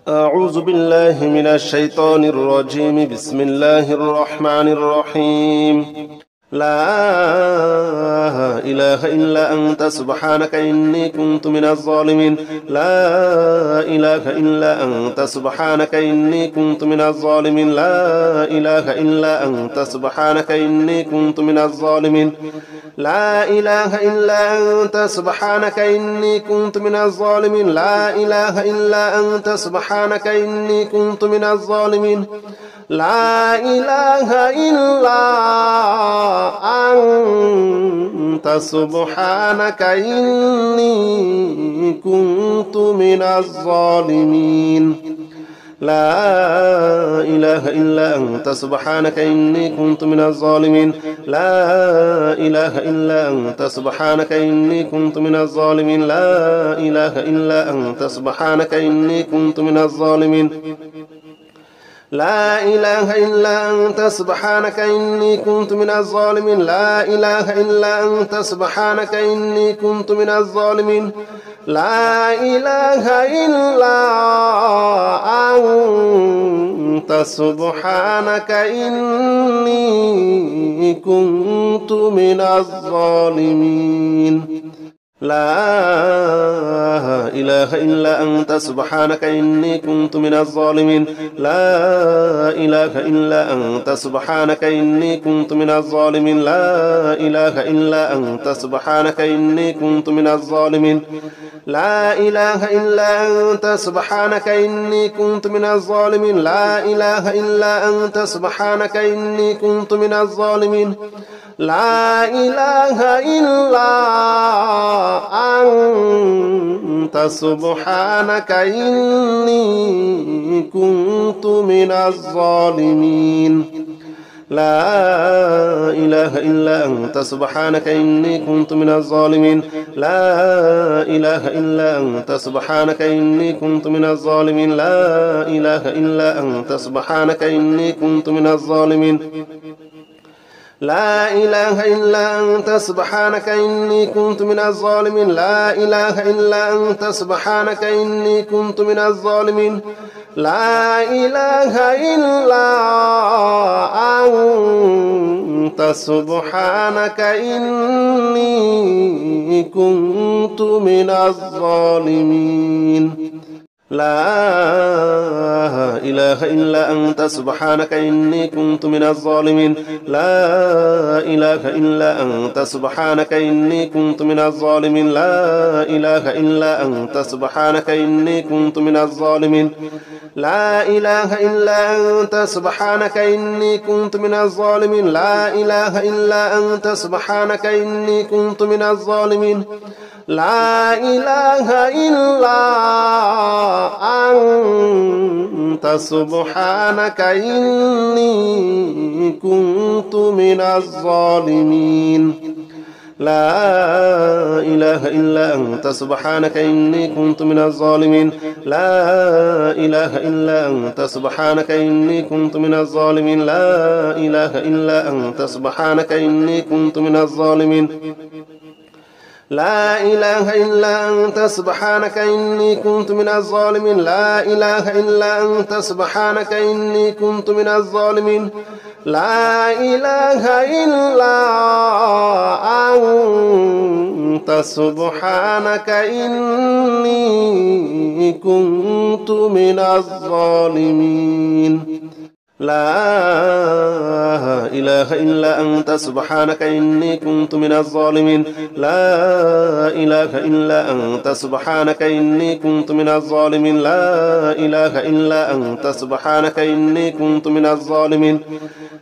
أعوذ بالله من الشيطان الرجيم. بسم الله الرحمن الرحيم. لا إله إلا أنت سبحانك إني كنت من الظالمين. لا إله إلا أنت سبحانك إني كنت من الظالمين. لا إله إلا أنت سبحانك إني كنت من الظالمين. لا إله إلا أنت سبحانك إني كنت من الظالمين. لا إله إلا أنت سبحانك إني كنت من الظالمين. لا إله إلا أنت سبحانك إني كنت من الظالمين. لا إله إلا أنت سبحانك إني كنت من الظالمين. لا إله إلا أنت سبحانك إني كنت من الظالمين. لا إله إلا أنت سبحانك إني كنت من الظالمين. لا إله إلا أنت سبحانك إني كنت من الظالمين. لا إله إلا أنت سبحانك إني كنت من الظالمين. لا إله إلا أنت سبحانك إني كنت من الظالمين. لا إله إلا أنت سبحانك إني كنت من الظالمين. لا إله إلا أنت سبحانك إني كنت من الظالمين. لا إله إلا أنت سبحانك إني كنت من الظالمين. لا إله إلا أنت سبحانك إني كنت من الظالمين. لا إله إلا أنت سبحانك إني كنت من الظالمين. لا إله إلا أنت سبحانك إني كنت من الظالمين. لا إله إلا أنت سبحانك إني كنت من الظالمين. لا إله إلا أنت سبحانك إني كنت من الظالمين. لا إله إلا أنت سبحانك إني كنت من الظالمين. لا إله إلا أنت سبحانك إني كنت من الظالمين. لا إله إلا أنت سبحانك إني كنت من الظالمين. لا إله إلا أنت سبحانك إني كنت من الظالمين. لا إله إلا أنت سبحانك إني كنت من الظالمين. لا إله إلا أنت سبحانك إني كنت من الظالمين. لا إله إلا أنت سبحانك إني كنت من الظالمين. لا إله إلا أنت سبحانك إني كنت من الظالمين. لا إله إلا أنت سبحانك إني كنت من الظالمين. لا إله إلا أنت سبحانك إني كنت من الظالمين. لا إله إلا أنت سبحانك إني كنت من الظالمين. لا إله إلا أنت سبحانك إني كنت من الظالمين. لا إله إلا أنت سبحانك إني كنت من الظالمين. لا إله إلا أنت سبحانك إني كنت من الظالمين. لا إله إلا أنت سبحانك إني كنت من الظالمين. لا إله إلا أنت سبحانك إني كنت من الظالمين. لا إله إلا أنت سبحانك إني كنت من الظالمين. لا إله إلا أنت سبحانك إني كنت من الظالمين. لا إله إلا أنت سبحانك إني كنت من الظالمين.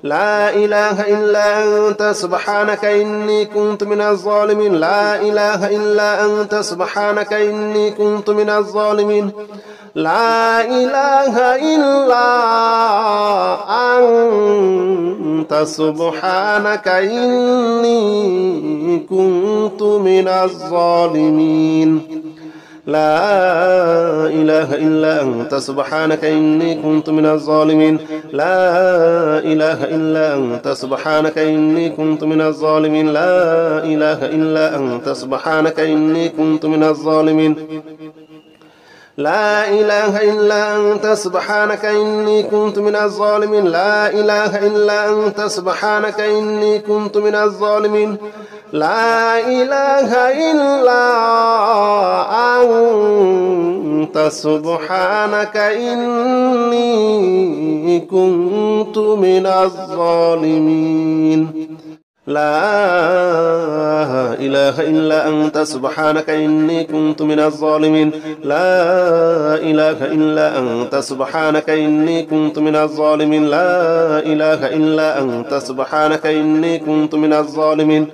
لا إله إلا أنت سبحانك إني كنت من الظالمين. لا إله إلا أنت سبحانك إني كنت من الظالمين. لا إله إلا أنت سبحانك إني كنت من الظالمين. لا إله إلا أنت سبحانك إني كنت من الظالمين. لا إله إلا أنت سبحانك إني كنت من الظالمين. لا إله إلا أنت سبحانك إني كنت من الظالمين. لا إله إلا أنت سبحانك إني كنت من الظالمين لا إله إلا أنت سبحانك إني كنت من الظالمين لا إله إلا أنت سبحانك إني كنت من الظالمين لا إله إلا أنت سبحانك إني كنت من الظالمين لا إله إلا أنت سبحانك إني كنت من الظالمين لا إله إلا أنت سبحانك إني كنت من الظالمين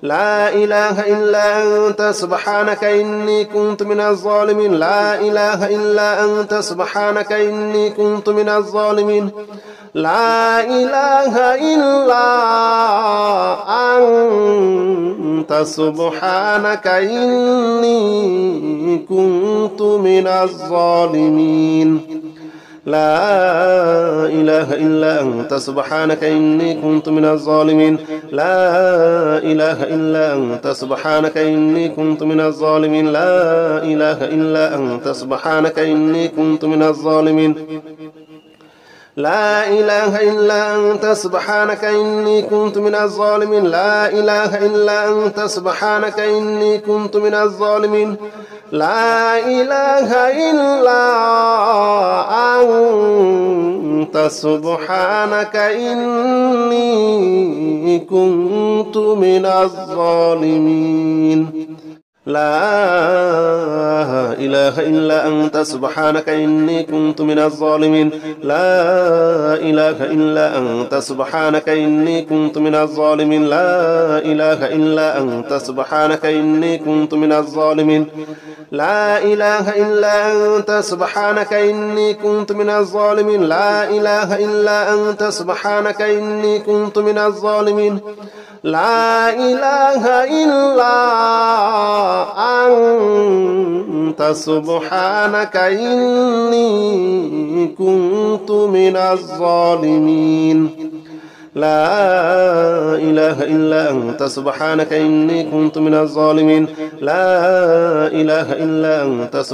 لا إله إلا أنت سبحانك إني كنت من الظالمين لا إله إلا أنت سبحانك إني كنت من الظالمين لا إله إلا أنت سبحانك إني كنت من الظالمين لا إله إلا أنت سبحانك إني كنت من الظالمين لا إله إلا أنت سبحانك إني كنت من الظالمين لا إله إلا أنت سبحانك إني كنت من الظالمين لا إله إلا أنت سبحانك إني كنت من الظالمين لا إله إلا أنت سبحانك إني كنت من الظالمين لا إله إلا أنت سبحانك إني كنت من الظالمين لا إله إلا أنت سبحانك إني كنت من الظالمين لا إله إلا أنت سبحانك إني كنت من الظالمين لا إله إلا أنت سبحانك إني كنت من الظالمين لا إله إلا أنت سبحانك إني كنت من الظالمين لا إله إلا أنت سبحانك إني كنت من الظالمين لا إله إلا أنت سبحانك إني كنت من الظالمين لا إله إلا أنت سبحانك إني كنت من الظالمين لا إله إلا أنت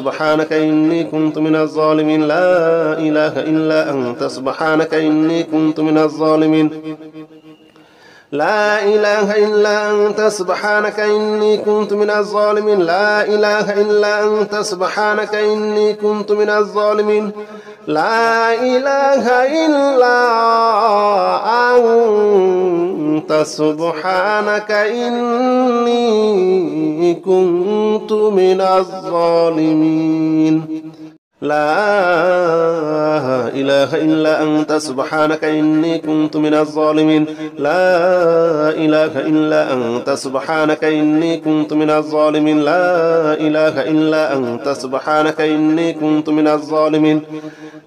سبحانك إني كنت من الظالمين لا إله إلا أنت سبحانك إني كنت من الظالمين لا إله إلا أنت سبحانك إني كنت من الظالمين لا إله إلا أنت سبحانك إني كنت من الظالمين لا إله إلا أنت سبحانك إني كنت من الظالمين لا إله إلا أنت سبحانك إني كنت من الظالمين لا إله إلا أنت سبحانك إني كنت من الظالمين لا إله إلا أنت سبحانك إني كنت من الظالمين لا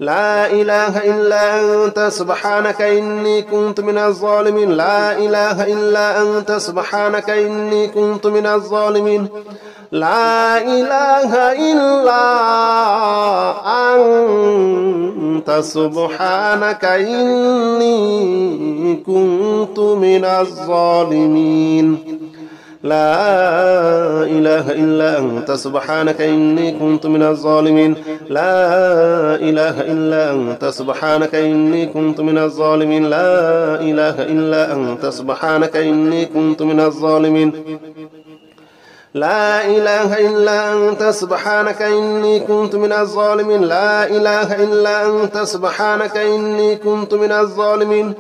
إله إلا أنت سبحانك إني كنت من الظالمين لا إله إلا أنت سبحانك إني كنت من الظالمين لا إله إلا أنت سبحانك إني كنت من الظالمين لا إله إلا أنت سبحانك إني كنت من الظالمين لا إله إلا أنت سبحانك إني كنت من الظالمين لا إله إلا أنت سبحانك إني كنت من الظالمين لا إله إلا أنت سبحانك إني كنت من الظالمين لا إله إلا أنت سبحانك إني كنت من الظالمين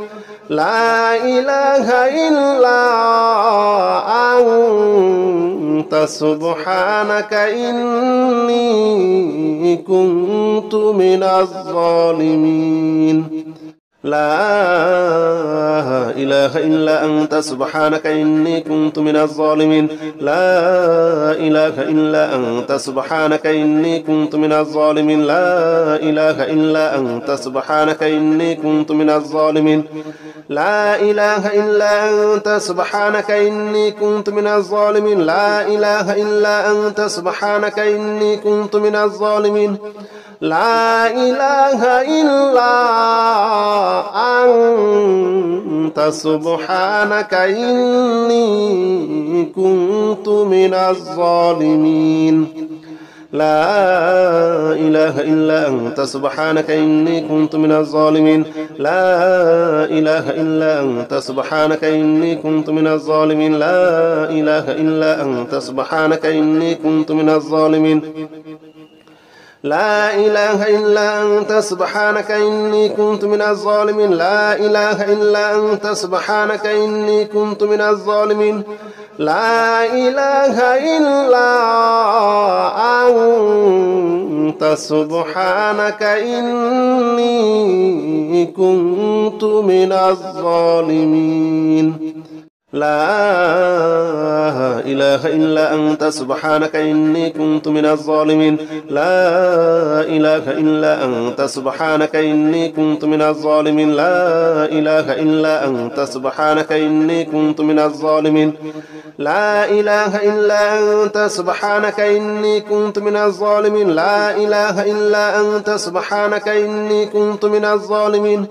لا إله إلا أنت سبحانك إني كنت من الظالمين لا إله إلا أنت سبحانك إني كنت من الظالمين لا إله إلا أنت سبحانك إني كنت من الظالمين لا إله إلا أنت سبحانك إني كنت من الظالمين لا إله إلا أنت سبحانك إني كنت من الظالمين لا إله إلا أنت سبحانك إني كنت من الظالمين لا إله إلا أنت سبحانك إني كنت من الظالمين لا إله إلا أنت سبحانك إني كنت من الظالمين لا إله إلا أنت سبحانك إني كنت من الظالمين لا إله إلا أنت سبحانك إني كنت من الظالمين لا إله إلا أنت سبحانك إني كنت من الظالمين لا إله إلا أنت سبحانك إني كنت من الظالمين لا إله إلا أنت سبحانك إني كنت من الظالمين لا إله إلا أنت سبحانك إني كنت من الظالمين لا إله إلا أنت سبحانك إني كنت من الظالمين لا إله إلا أنت سبحانك إني كنت من الظالمين لا إله إلا أنت سبحانك إني كنت من الظالمين لا إله إلا أنت سبحانك إني كنت من الظالمين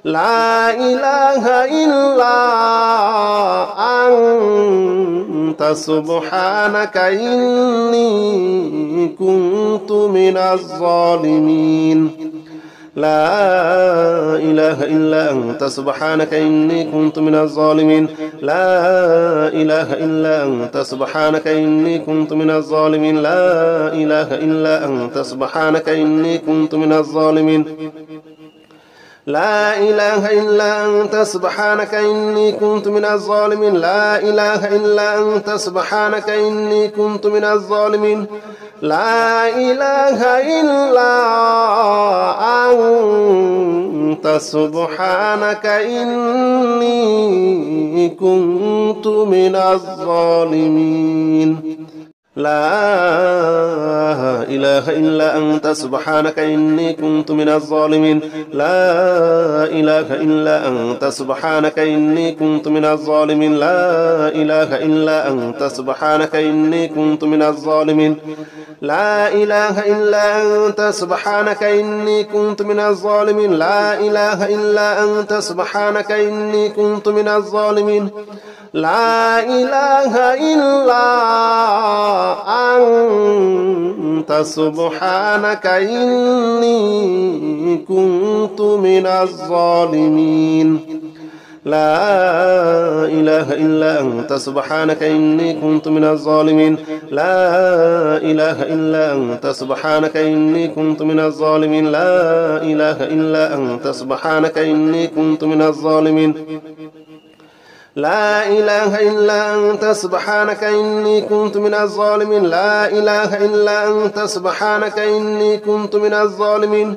لا إله إلا أنت سبحانك إني كنت من الظالمين لا إله إلا أنت سبحانك إني كنت من الظالمين لا إله إلا أنت سبحانك إني كنت من الظالمين لا إله إلا أنت سبحانك إني كنت من الظالمين لا إله إلا أنت سبحانك إني كنت من الظالمين لا إله إلا أنت سبحانك إني كنت من الظالمين لا إله إلا أنت سبحانك إني كنت من الظالمين لا إله إلا أنت سبحانك إني كنت من الظالمين لا إله إلا أنت سبحانك إني كنت من الظالمين لا إله إلا أنت سبحانك إني كنت من الظالمين لا إله إلا أنت سبحانك إني كنت من الظالمين لا إله إلا أنت سبحانك إني كنت من الظالمين لا إله إلا أنت سبحانك إني كنت من الظالمين لا إله إلا أنت سبحانك إني كنت من الظالمين لا إله إلا أنت سبحانك إني كنت من الظالمين لا إله إلا أنت سبحانك إني كنت من الظالمين لا إله إلا أنت سبحانك إني كنت من الظالمين لا إله إلا أنت سبحانك إني كنت من الظالمين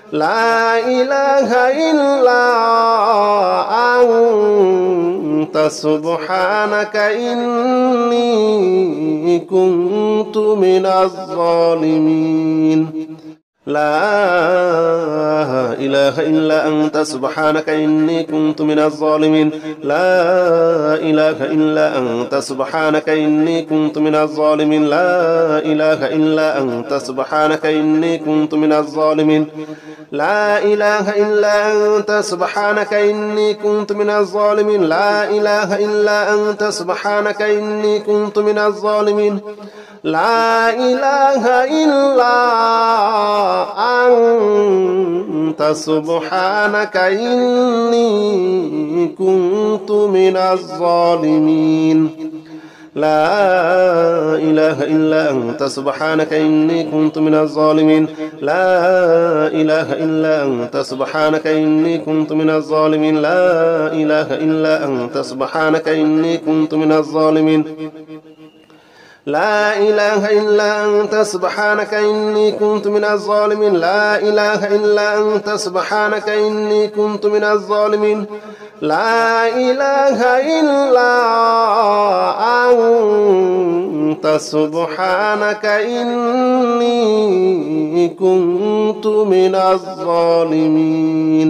لا إله إلا أنت سبحانك إني كنت من الظالمين لا إله إلا أنت سبحانك إني كنت من الظالمين لا إله إلا أنت سبحانك إني كنت من الظالمين لا إله إلا أنت سبحانك إني كنت من الظالمين لا إله إلا أنت سبحانك إني كنت من الظالمين لا إله إلا أنت سبحانك إني كنت من الظالمين لا إله إلا أنت سبحانك إني كنت من الظالمين لا إله إلا أنت سبحانك إني كنت من الظالمين لا إله إلا أنت سبحانك إني كنت من الظالمين لا إله إلا أنت سبحانك إني كنت من الظالمين لا إله إلا أنت سبحانك إني كنت من الظالمين لا إله إلا أنت سبحانك إني كنت من الظالمين لا إله إلا أنت سبحانك إني كنت من الظالمين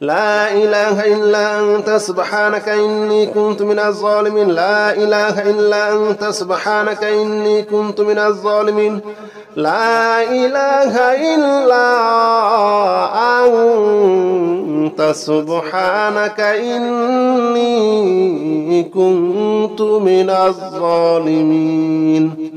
لا إله إلا أنت سبحانك إني كنت من الظالمين لا إله إلا أنت سبحانك إني كنت من الظالمين لا إله إلا أنت سبحانك إني كنت من الظالمين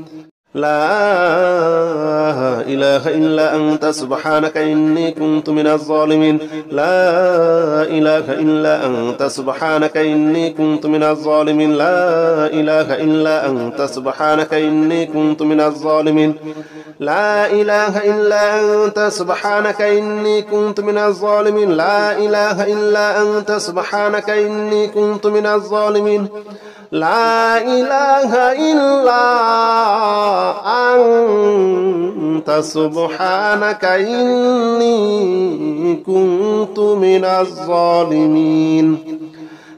لا إله إلا أنت سبحانك إني كنت من الظالمين لا إله إلا أنت سبحانك إني كنت من الظالمين لا إله إلا أنت سبحانك إني كنت من الظالمين لا إله إلا أنت سبحانك إني كنت من الظالمين لا إله إلا أنت سبحانك إني كنت من الظالمين لا إله إلا أنت سبحانك إني كنت من الظالمين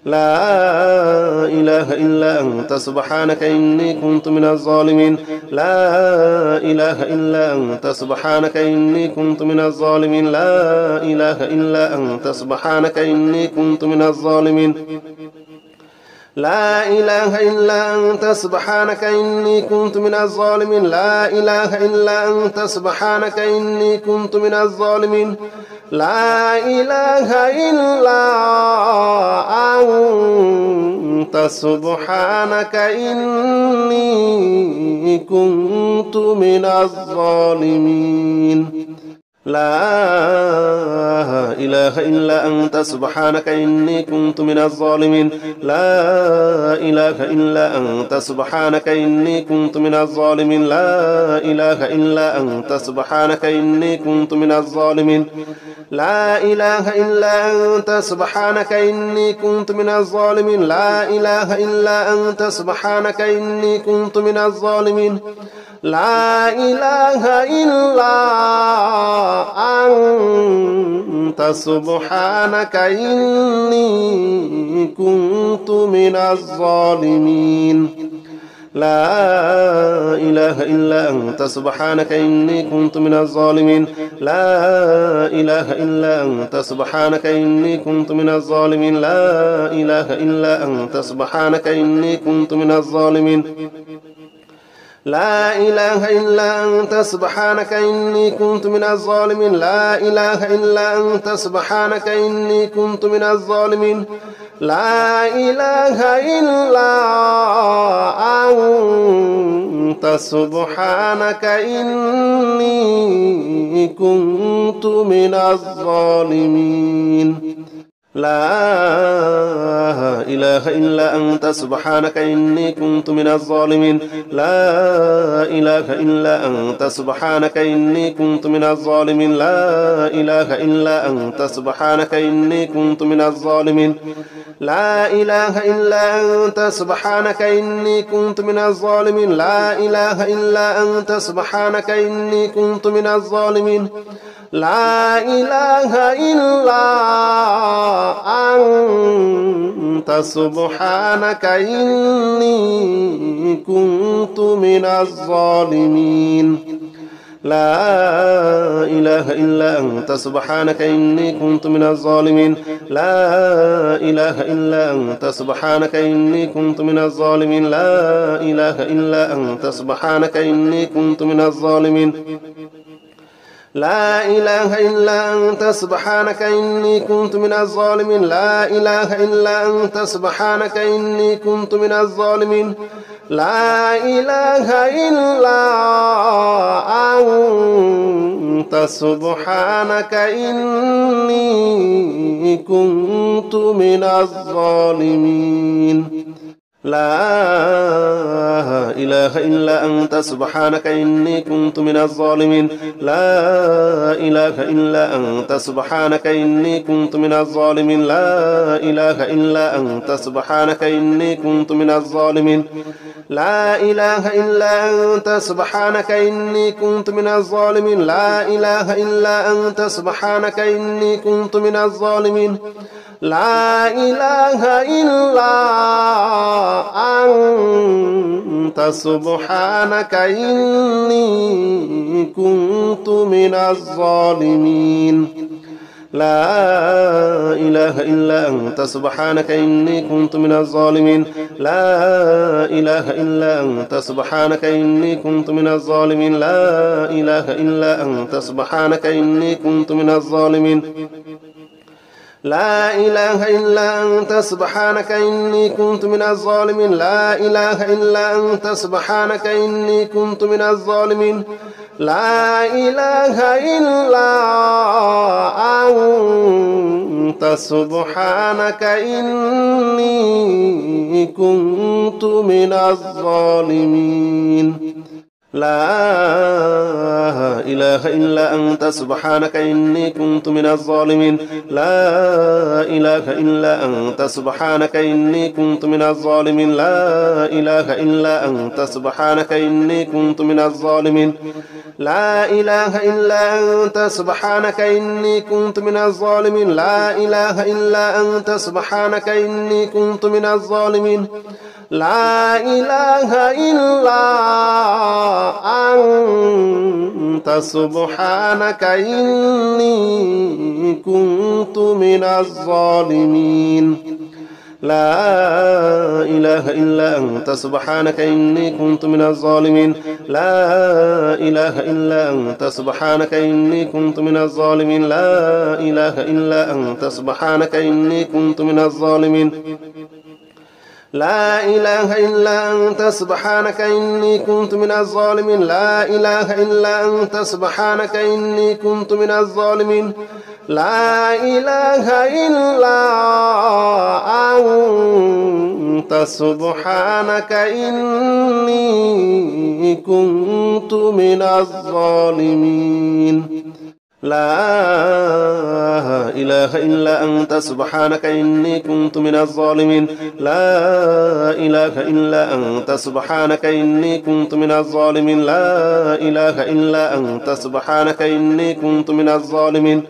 لا إله إلا أنت سبحانك إني كنت من الظالمين لا إله إلا أنت سبحانك إني كنت من الظالمين لا إله إلا أنت سبحانك إني كنت من الظالمين لا إله إلا أنت سبحانك إني كنت من الظالمين لا إله إلا أنت سبحانك إني كنت من الظالمين لا إله إلا أنت سبحانك إني كنت من الظالمين لا إله إلا أنت سبحانك إني كنت من الظالمين لا إله إلا أنت سبحانك إني كنت من الظالمين لا إله إلا أنت سبحانك إني كنت من الظالمين لا إله إلا أنت سبحانك إني كنت من الظالمين لا إله إلا أنت سبحانك إني كنت من الظالمين لا إله إلا أنت سبحانك إني كنت من الظالمين لا إله إلا أنت سبحانك إني كنت من الظالمين لا إله إلا أنت سبحانك إني كنت من الظالمين لا إله إلا أنت سبحانك إني كنت من الظالمين لا إله إلا أنت سبحانك إني كنت من الظالمين لا إله إلا أنت سبحانك إني كنت من الظالمين لا إله إلا أنت سبحانك إني كنت من الظالمين لا إله إلا أنت سبحانك إني كنت من الظالمين لا إله إلا أنت سبحانك إني كنت من الظالمين لا إله إلا أنت سبحانك إني كنت من الظالمين لا إله إلا أنت سبحانك إني كنت من الظالمين لا إله إلا أنت سبحانك إني كنت من الظالمين لا إله إلا أنت سبحانك إني كنت من الظالمين لا إله إلا أنت سبحانك إني كنت من الظالمين لا إله إلا أنت سبحانك إني كنت من الظالمين لا إله إلا أنت سبحانك إني كنت من الظالمين لا إله إلا أنت سبحانك إني كنت من الظالمين لا إله إلا أنت سبحانك إني كنت من الظالمين لا إله إلا أنت سبحانك إني كنت من الظالمين لا إله إلا أنت سبحانك إني كنت من الظالمين لا إله إلا أنت سبحانك إني كنت من الظالمين لا إله إلا أنت سبحانك إني كنت من الظالمين لا إله إلا أنت سبحانك إني كنت من الظالمين لا إله إلا أنت سبحانك إني كنت من الظالمين لا إله إلا أنت سبحانك إني كنت من الظالمين لا إله إلا أنت سبحانك إني كنت من الظالمين لا إله إلا أنت سبحانك إني كنت من الظالمين لا إله إلا أنت سبحانك إني كنت من الظالمين لا إله إلا أنت سبحانك إني كنت من الظالمين لا إله إلا أنت سبحانك إني كنت من الظالمين لا إله إلا أنت سبحانك إني كنت من الظالمين لا إله إلا أنت سبحانك إني كنت من الظالمين لا إله إلا أنت سبحانك إني كنت من الظالمين لا إله إلا أنت سبحانك إني كنت من الظالمين لا إله إلا أنت سبحانك إني كنت من الظالمين لا إله إلا أنت سبحانك إني كنت من الظالمين لا إله إلا أنت سبحانك إني كنت من الظالمين لا إله إلا أنت سبحانك إني كنت من الظالمين لا إله إلا أنت سبحانك إني كنت من الظالمين لا إله إلا أنت سبحانك إني كنت من الظالمين لا إله إلا أنت سبحانك إني كنت من الظالمين لا إله إلا أنت سبحانك إني كنت من الظالمين لا إله إلا أنت سبحانك إني كنت من الظالمين لا إله إلا أنت سبحانك إني كنت من الظالمين لا إله إلا أنت سبحانك إني كنت من الظالمين لا إله إلا أنت سبحانك إني كنت من الظالمين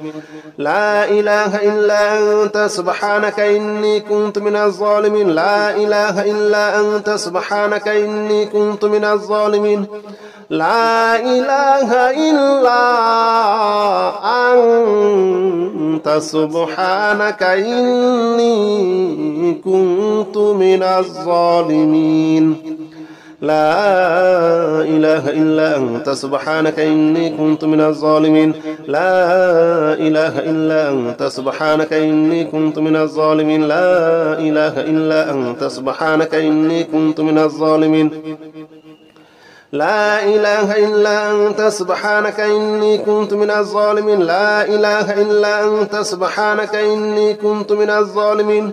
لا إله إلا أنت سبحانك إني كنت من الظالمين لا إله إلا أنت سبحانك إني كنت من الظالمين لا إله إلا أنت سبحانك إني كنت من الظالمين لا إله إلا أنت سبحانك إني كنت من الظالمين لا إله إلا أنت سبحانك إني كنت من الظالمين لا إله إلا أنت سبحانك إني كنت من الظالمين لا إله إلا أنت سبحانك إني كنت من الظالمين لا إله إلا أنت سبحانك إني كنت من الظالمين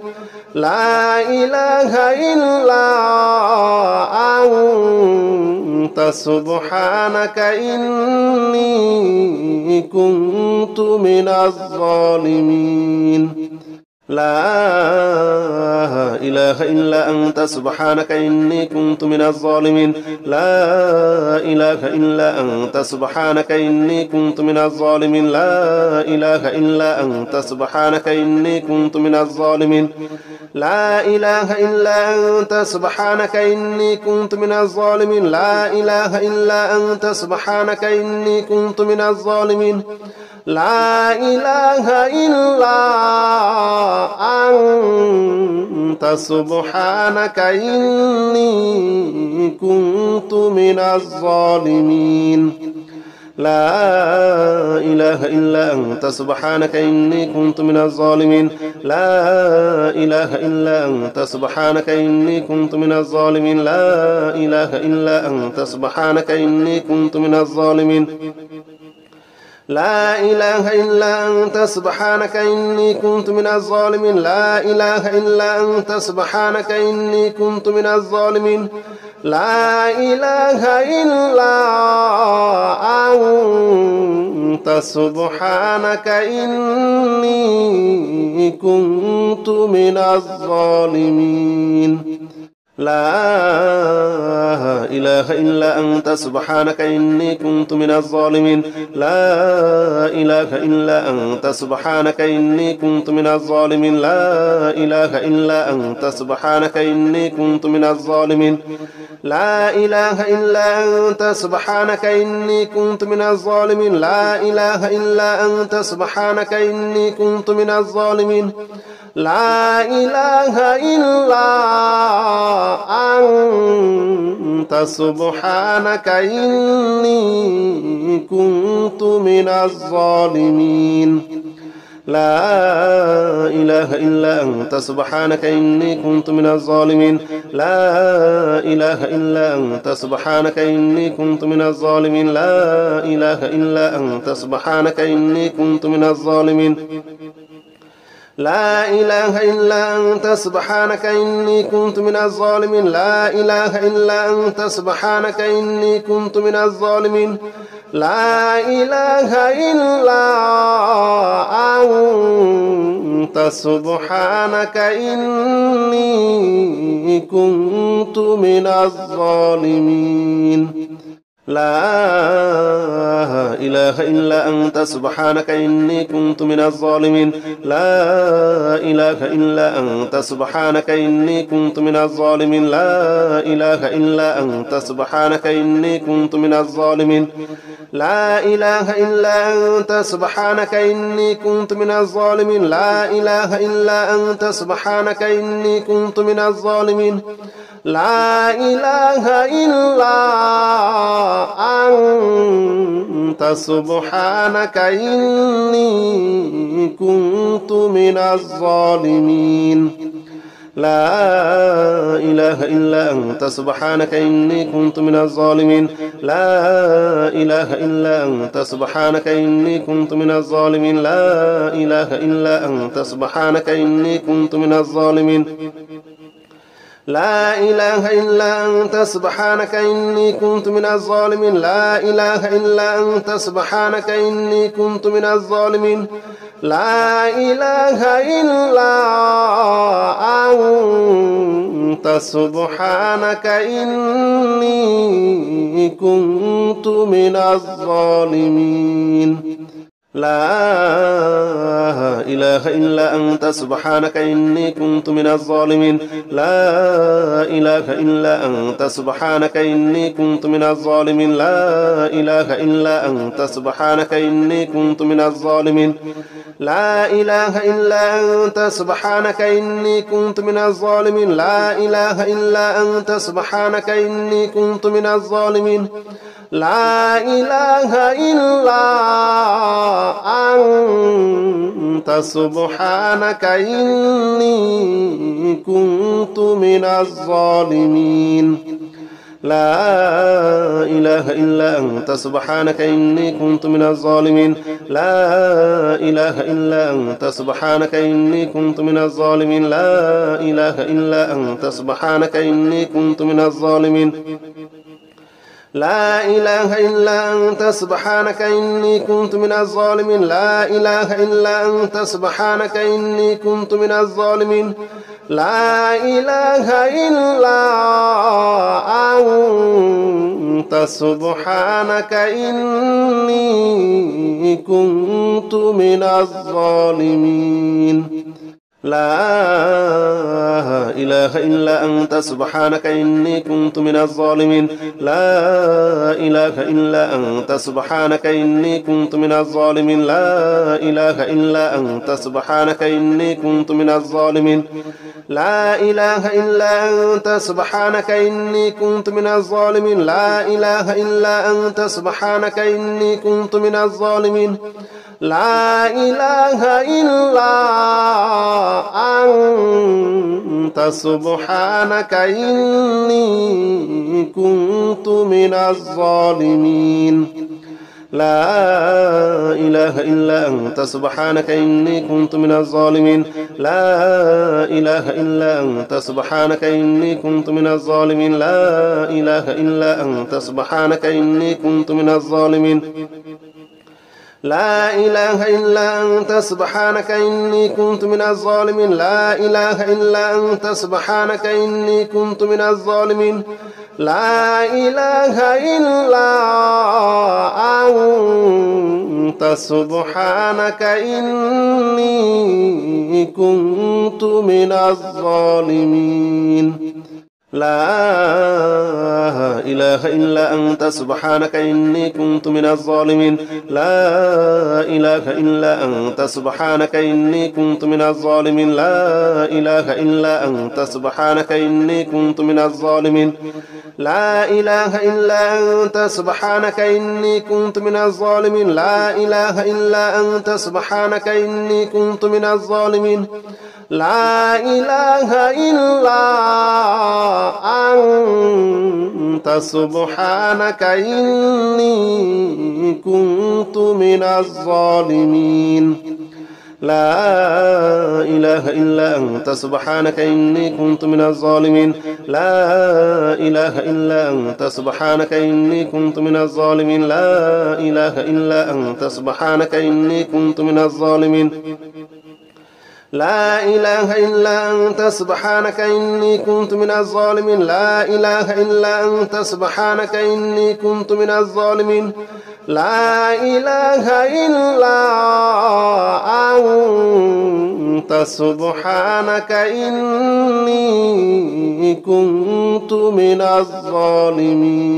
لا إله إلا أنت سبحانك إني كنت من الظالمين لا إله إلا أنت سبحانك إني كنت من الظالمين لا إله إلا أنت سبحانك إني كنت من الظالمين لا إله إلا أنت سبحانك إني كنت من الظالمين لا إله إلا أنت سبحانك إني كنت من الظالمين لا إله إلا أنت سبحانك إني كنت من الظالمين لا إله إلا أنت سبحانك إني كنت من الظالمين لا إله إلا أنت سبحانك إني كنت من الظالمين لا إله إلا أنت سبحانك إني كنت من الظالمين لا إله إلا أنت سبحانك إني كنت من الظالمين لا إله إلا أنت سبحانك إني كنت من الظالمين لا إله إلا أنت سبحانك إني كنت من الظالمين لا إله إلا أنت سبحانك إني كنت من الظالمين لا إله إلا أنت سبحانك إني كنت من الظالمين لا إله إلا أنت سبحانك إني كنت من الظالمين لا إله إلا أنت سبحانك إني كنت من الظالمين لا إله إلا أنت سبحانك إني كنت من الظالمين لا إله إلا أنت سبحانك إني كنت من الظالمين لا إله إلا أنت سبحانك إني كنت من الظالمين لا إله إلا أنت سبحانك إني كنت من الظالمين لا إله إلا أنت سبحانك إني كنت من الظالمين لا إله إلا أنت سبحانك إني كنت من الظالمين لا إله إلا أنت سبحانك إني كنت من الظالمين لا إله إلا أنت سبحانك إني كنت من الظالمين لا إله إلا أنت سبحانك إني كنت من الظالمين لا إله إلا أنت سبحانك إني كنت من الظالمين لا إله إلا أنت سبحانك إني كنت من الظالمين لا إله إلا أنت سبحانك إني كنت من الظالمين لا إله إلا أنت سبحانك إني كنت من الظالمين لا إله إلا أنت سبحانك إني كنت من الظالمين لا إله إلا أنت سبحانك إني كنت من الظالمين لا إله إلا أنت سبحانك إني كنت من الظالمين لا إله إلا أنت سبحانك إني كنت من الظالمين لا إله إلا أنت سبحانك إني كنت من الظالمين لا إله إلا أنت سبحانك إني كنت من الظالمين لا إله إلا أنت سبحانك إني كنت من الظالمين لا إله إلا أنت سبحانك إني كنت من الظالمين لا إله إلا أنت سبحانك إني كنت من الظالمين لا إله إلا أنت سبحانك إني كنت من الظالمين لا إله إلا أنت سبحانك إني كنت من الظالمين لا إله إلا أنت سبحانك إني كنت من الظالمين لا إله إلا أنت سبحانك إني كنت من الظالمين لا إله إلا أنت سبحانك إني كنت من الظالمين لا إله إلا أنت سبحانك إني كنت من الظالمين لا إله إلا أنت سبحانك إني كنت من الظالمين لا إله إلا أنت سبحانك إني كنت من الظالمين لا إله إلا أنت سبحانك إني كنت من الظالمين لا إله إلا أنت سبحانك إني كنت من الظالمين لا إله إلا أنت سبحانك إني كنت من الظالمين لا إله إلا أنت سبحانك إني كنت من الظالمين لا إله إلا أنت سبحانك إني كنت من الظالمين لا إله إلا أنت سبحانك إني كنت من الظالمين لا إله إلا أنت سبحانك إني كنت من الظالمين لا إله إلا أنت سبحانك إني كنت من الظالمين لا إله إلا أنت سبحانك إني كنت من الظالمين لا إله إلا أنت سبحانك إني كنت من الظالمين لا إله إلا أنت سبحانك إني كنت من الظالمين لا إله إلا أنت سبحانك إني كنت من الظالمين لا إله إلا أنت سبحانك إني كنت من الظالمين لا إله إلا أنت سبحانك إني كنت من الظالمين لا إله إلا أنت سبحانك إني كنت من الظالمين لا إله إلا أنت سبحانك إني كنت من الظالمين لا إله إلا أنت سبحانك إني كنت من الظالمين لا إله إلا أنت سبحانك إني كنت من الظالمين لا إله إلا أنت سبحانك إني كنت من الظالمين لا إله إلا أنت سبحانك إني كنت من الظالمين لا إله إلا أنت سبحانك إني كنت من الظالمين لا إله إلا أنت سبحانك إني كنت من الظالمين لا إله إلا أنت سبحانك إني كنت من الظالمين لا إله إلا أنت سبحانك إني كنت من الظالمين لا إله إلا أنت سبحانك إني كنت من الظالمين لا إله إلا أنت سبحانك إني كنت من الظالمين لا إله إلا أنت سبحانك إني كنت من الظالمين